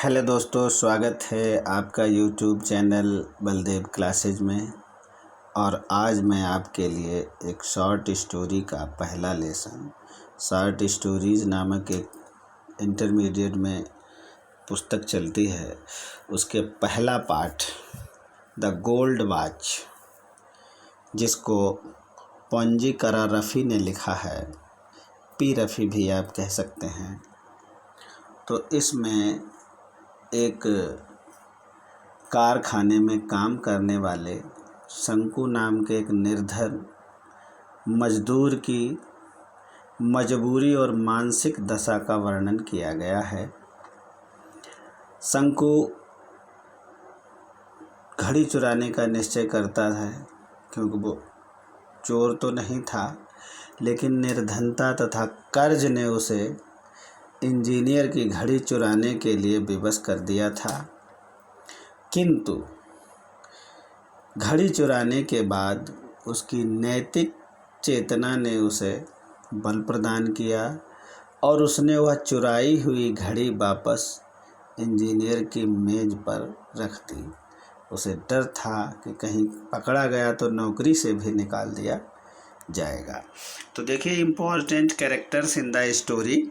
Hello दोस्तों, स्वागत है आपका यूट्यूब चैनल बलदेव क्लासेज में। और आज मैं आपके लिए एक शॉर्ट स्टोरी का पहला लेसन, शॉर्ट स्टोरीज नामक एक इंटरमीडिएट में पुस्तक चलती है, उसके पहला पार्ट द गोल्ड वॉच, जिसको पॉन्जी करा रफ़ी ने लिखा है, पी रफ़ी भी आप कह सकते हैं। तो इसमें एक कारखाने में काम करने वाले शंकु नाम के एक निर्धन मजदूर की मजबूरी और मानसिक दशा का वर्णन किया गया है। शंकु घड़ी चुराने का निश्चय करता है, क्योंकि वो चोर तो नहीं था, लेकिन निर्धनता तथा कर्ज ने उसे इंजीनियर की घड़ी चुराने के लिए विवश कर दिया था। किंतु घड़ी चुराने के बाद उसकी नैतिक चेतना ने उसे बल प्रदान किया और उसने वह चुराई हुई घड़ी वापस इंजीनियर की मेज पर रख दी। उसे डर था कि कहीं पकड़ा गया तो नौकरी से भी निकाल दिया जाएगा। तो देखिए, important characters in the story.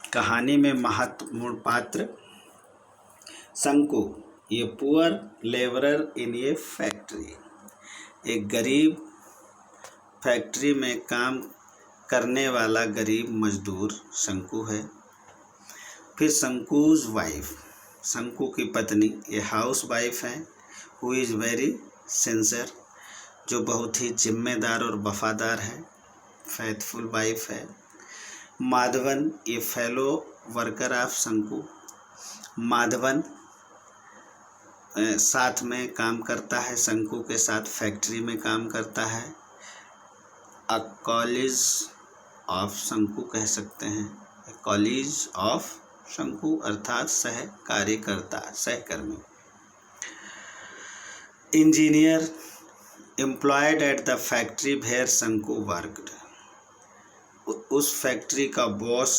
कहानी में महत्वपूर्ण पात्र शंकु, ये पुअर लेबरर इन ए फैक्ट्री, एक गरीब फैक्ट्री में काम करने वाला गरीब मजदूर शंकु है। फिर शंकुज वाइफ, शंकु की पत्नी, ये हाउस वाइफ है, हु इज़ वेरी सिंसियर, जो बहुत ही जिम्मेदार और वफादार है, फैथफुल वाइफ है। माधवन, ये फेलो वर्कर ऑफ शंकु, माधवन साथ में काम करता है, शंकु के साथ फैक्ट्री में काम करता है। अ कॉलेज ऑफ शंकु कह सकते हैं, कॉलेज ऑफ शंकु अर्थात सहकार्यकर्ता, सहकर्मी। Engineer employed at the factory where Shanku worked, उस फैक्ट्री का बॉस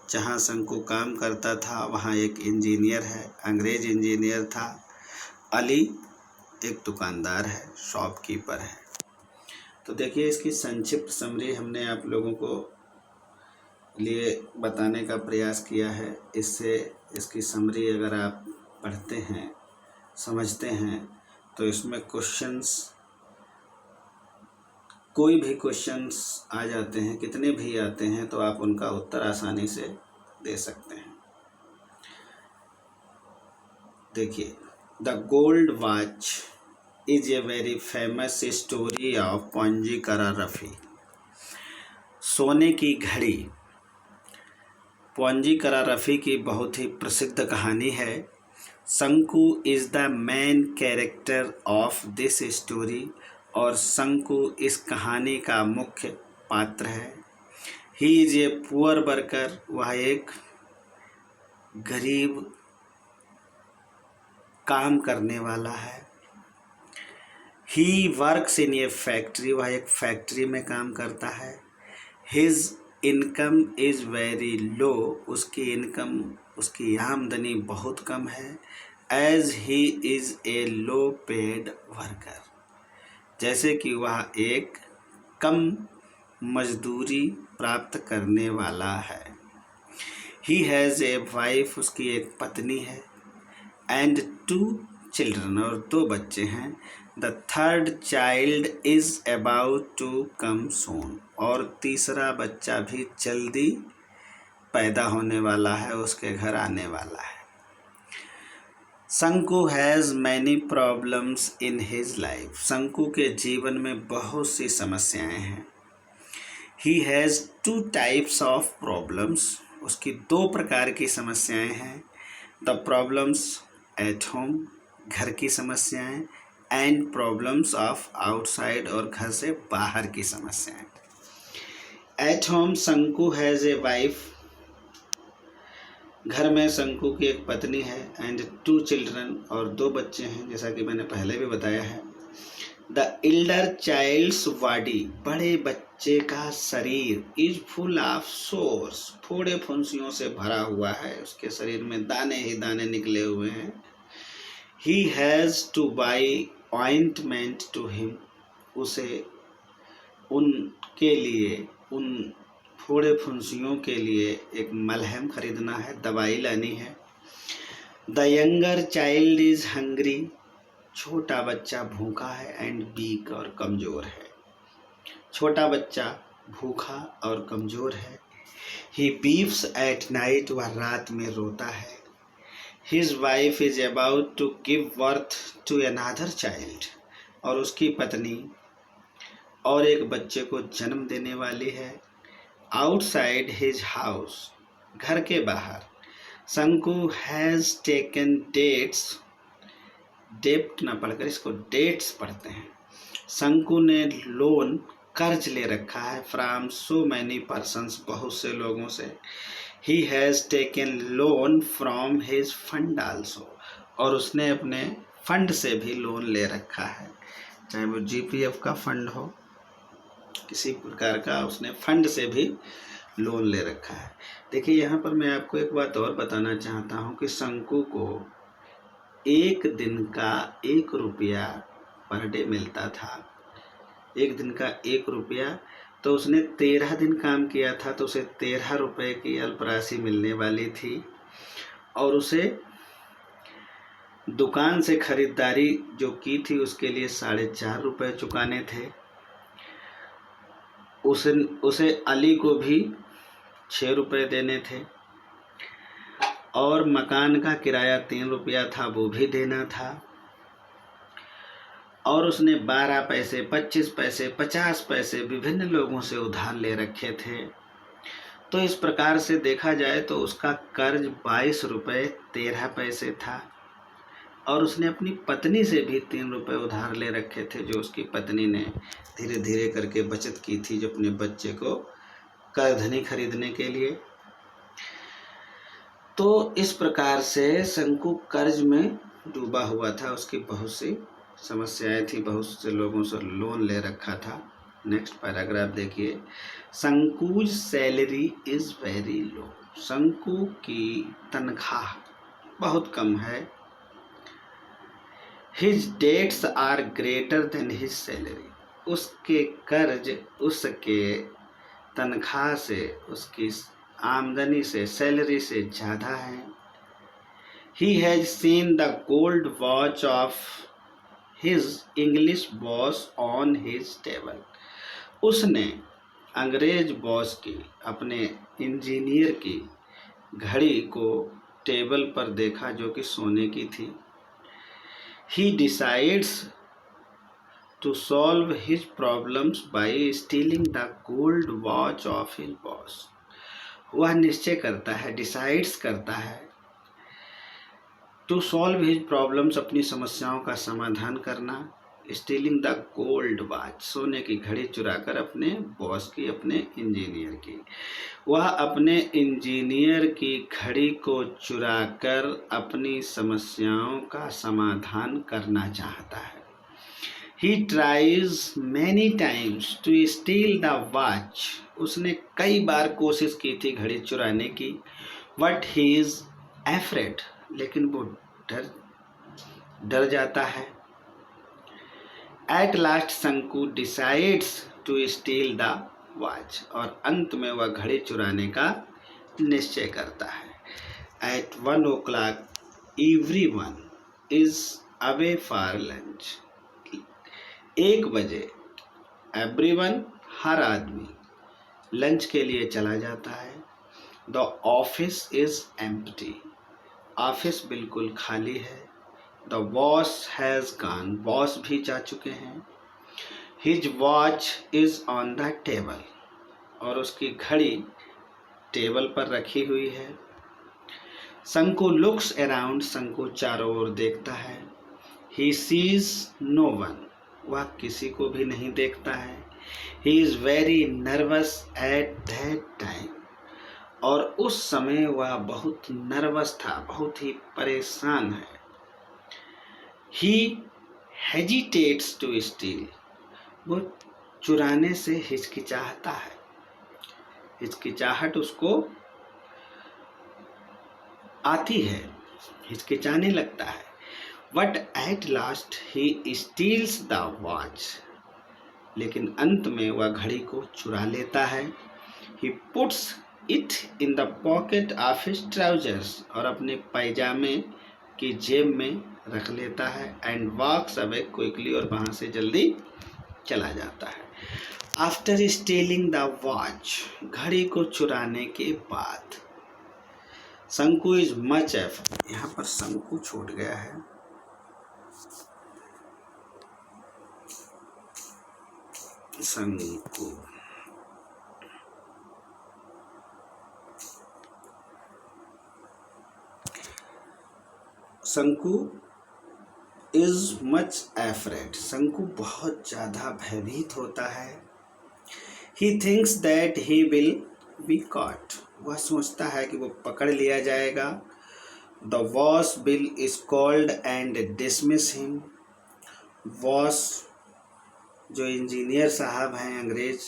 जहाँ शंकु काम करता था वहाँ एक इंजीनियर है, अंग्रेज इंजीनियर था। अली एक दुकानदार है, शॉपकीपर है। तो देखिए, इसकी संक्षिप्त समरी हमने आप लोगों को लिए बताने का प्रयास किया है। इससे इसकी समरी अगर आप पढ़ते हैं, समझते हैं, तो इसमें क्वेश्चंस, कोई भी क्वेश्चंस आ जाते हैं, कितने भी आते हैं, तो आप उनका उत्तर आसानी से दे सकते हैं। देखिए, the gold watch is a very famous story of Ponzi करा रफ़ी। सोने की घड़ी पॉन्जी करा रफ़ी की बहुत ही प्रसिद्ध कहानी है। शंकु is the main character of this story, और शंकु इस कहानी का मुख्य पात्र है। He is a poor worker, वह एक गरीब काम करने वाला है। He works in A factory, वह एक फैक्ट्री में काम करता है। His income is very low, उसकी इनकम, उसकी आमदनी बहुत कम है। As he is a low paid worker, जैसे कि वह एक कम मजदूरी प्राप्त करने वाला है। ही हैज़ ए वाइफ, उसकी एक पत्नी है। एंड 2 चिल्ड्रन, और 2 बच्चे हैं। The third child is about to come soon, और तीसरा बच्चा भी जल्दी पैदा होने वाला है, उसके घर आने वाला है। शंकु has many problems in his life, शंकु के जीवन में बहुत सी समस्याएं हैं। He has 2 types of problems, उसकी 2 प्रकार की समस्याएं हैं। द प्रॉब्लम्स एट होम, घर की समस्याएं, एंड प्रॉब्लम्स ऑफ आउटसाइड, और घर से बाहर की समस्याएं। एट होम शंकु हैज़ ए वाइफ, घर में शंकु की एक पत्नी है। एंड 2 चिल्ड्रन, और 2 बच्चे हैं, जैसा कि मैंने पहले भी बताया है। द एल्डर चाइल्ड्स बॉडी, बड़े बच्चे का शरीर, इज फुल ऑफ सोर्स, फोड़े फुंसियों से भरा हुआ है, उसके शरीर में दाने ही दाने निकले हुए हैं। He has to buy ointment to him, उसे उनके लिए, उन फोड़े फुंसियों के लिए एक मलहम खरीदना है, दवाई लानी है। The younger child is hungry, छोटा बच्चा भूखा है, एंड वीक और कमज़ोर है, छोटा बच्चा भूखा और कमज़ोर है। ही वीप्स एट नाइट, वह रात में रोता है। His wife is about to give birth to another child, और उसकी पत्नी और एक बच्चे को जन्म देने वाली है। आउटसाइड हिज हाउस, घर के बाहर, शंकु हैज़ टेकन डेट्स, डेप्ट ना पढ़कर इसको डेट्स पढ़ते हैं। शंकु ने लोन, कर्ज ले रखा है, फ्रॉम सो मैनी पर्सन्स, बहुत से लोगों से। He has taken loan from his fund also, और उसने अपने फंड से भी लोन ले रखा है, चाहे वो जीपीएफ का फंड हो, किसी प्रकार का उसने फंड से भी लोन ले रखा है। देखिए यहाँ पर मैं आपको एक बात और बताना चाहता हूँ कि शंकु को एक दिन का 1 रुपया पर डे मिलता था, एक दिन का 1 रुपया, तो उसने 13 दिन काम किया था, तो उसे 13 रुपये की अल्पराशि मिलने वाली थी। और उसे दुकान से खरीदारी जो की थी उसके लिए 4.5 रुपये चुकाने थे। उसे अली को भी 6 रुपये देने थे, और मकान का किराया 3 रुपया था, वो भी देना था। और उसने 12 पैसे, 25 पैसे, 50 पैसे विभिन्न लोगों से उधार ले रखे थे। तो इस प्रकार से देखा जाए तो उसका कर्ज 22 रुपये 13 पैसे था। और उसने अपनी पत्नी से भी 3 रुपये उधार ले रखे थे, जो उसकी पत्नी ने धीरे धीरे करके बचत की थी, जो अपने बच्चे को करधनी खरीदने के लिए। तो इस प्रकार से शंकु कर्ज में डूबा हुआ था, उसकी बहुत सी समस्याएं थी, बहुत से लोगों से लोन ले रखा था। नेक्स्ट पैराग्राफ देखिए। Shanku's salary is very low, Shanku की तनख्वाह बहुत कम है। His debts are greater than his salary, उसके कर्ज उसके तनख्वाह से, उसकी आमदनी से, सैलरी से ज़्यादा है। He has seen the gold watch of his English boss on his table, उसने अंग्रेज बॉस की, अपने इंजीनियर की घड़ी को टेबल पर देखा जो कि सोने की थी। He decides to solve his problems by stealing the gold watch of his boss. वह निश्चय करता है, डिसाइड्स करता है, to solve his problems, अपनी समस्याओं का समाधान करना, stealing the gold watch, सोने की घड़ी चुराकर अपने बॉस की, अपने इंजीनियर की। वह अपने इंजीनियर की घड़ी को चुराकर अपनी समस्याओं का समाधान करना चाहता है। He tries many times to steal the watch, उसने कई बार कोशिश की थी घड़ी चुराने की। But he is afraid, लेकिन वो डर जाता है। At last शंकु decides to steal the watch, और अंत में वह घड़ी चुराने का निश्चय करता है। At 1 o'clock everyone is away for lunch, 1 बजे everyone, हर आदमी लंच के लिए चला जाता है। The office is empty, office बिल्कुल खाली है। The boss has gone, boss भी जा चुके हैं। His watch is on the table, और उसकी घड़ी टेबल पर रखी हुई है। शंकु लुक्स अराउंड, शंकु चारों ओर देखता है। He sees no one, वह किसी को भी नहीं देखता है। He is very nervous at that time, और उस समय वह बहुत नर्वस था, बहुत ही परेशान है। He हेजिटेट्स टू स्टील, वो चुराने से हिचकिचाता है, हिचकिचाहट उसको आती है, हिचकिचाने लगता है। But at last he steels the watch, लेकिन अंत में वह घड़ी को चुरा लेता है। He puts it in the pocket of his trousers, और अपने पायजामे की जेब में रख लेता है। एंड वॉक्स अवे क्विकली, और वहाँ से जल्दी चला जाता है। आफ्टर स्टीलिंग द वॉच, घड़ी को चुराने के बाद, शंकु इज मच एफर्ट, यहाँ पर शंकु छूट गया है। शंकु शंकु इज मच एफ्रेड, शंकु बहुत ज़्यादा भयभीत होता है। He thinks that he will be caught, वह सोचता है कि वो पकड़ लिया जाएगा। The boss will is called and dismiss him, boss जो इंजीनियर साहब हैं अंग्रेज,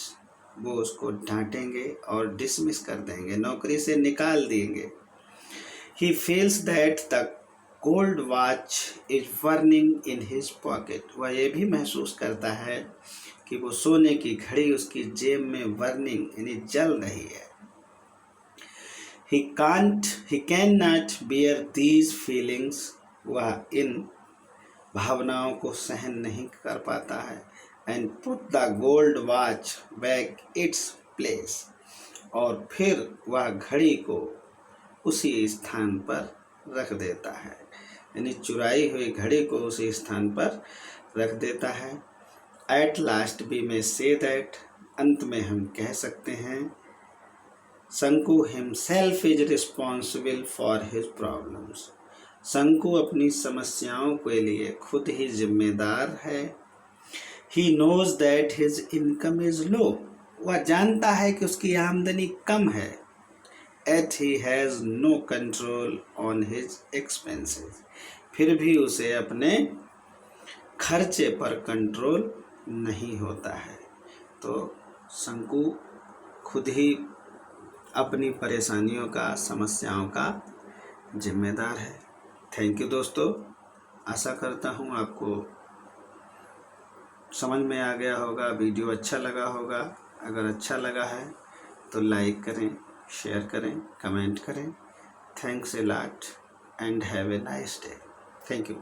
वो उसको डांटेंगे और डिसमिस कर देंगे, नौकरी से निकाल देंगे। He feels that the gold watch is burning in his pocket, वह ये भी महसूस करता है कि वो सोने की घड़ी उसकी जेब में बर्निंग यानी जल रही है। he cannot bear these feelings, वह इन भावनाओं को सहन नहीं कर पाता है। And put the gold watch back its place, और फिर वह घड़ी को उसी स्थान पर रख देता है, यानी चुराई हुई घड़ी को उसी स्थान पर रख देता है। At last we may say that, अंत में हम कह सकते हैं, Shanku himself is responsible for his problems, Shanku अपनी समस्याओं के लिए खुद ही जिम्मेदार है। He knows that his income is low, वह जानता है कि उसकी आमदनी कम है। Yet he has no control on his expenses, फिर भी उसे अपने खर्चे पर कंट्रोल नहीं होता है। तो शंकु खुद ही अपनी परेशानियों का, समस्याओं का जिम्मेदार है। थैंक यू दोस्तों, आशा करता हूँ आपको समझ में आ गया होगा, वीडियो अच्छा लगा होगा। अगर अच्छा लगा है तो लाइक करें, शेयर करें, कमेंट करें। Thanks a lot and have a nice day. Thank you.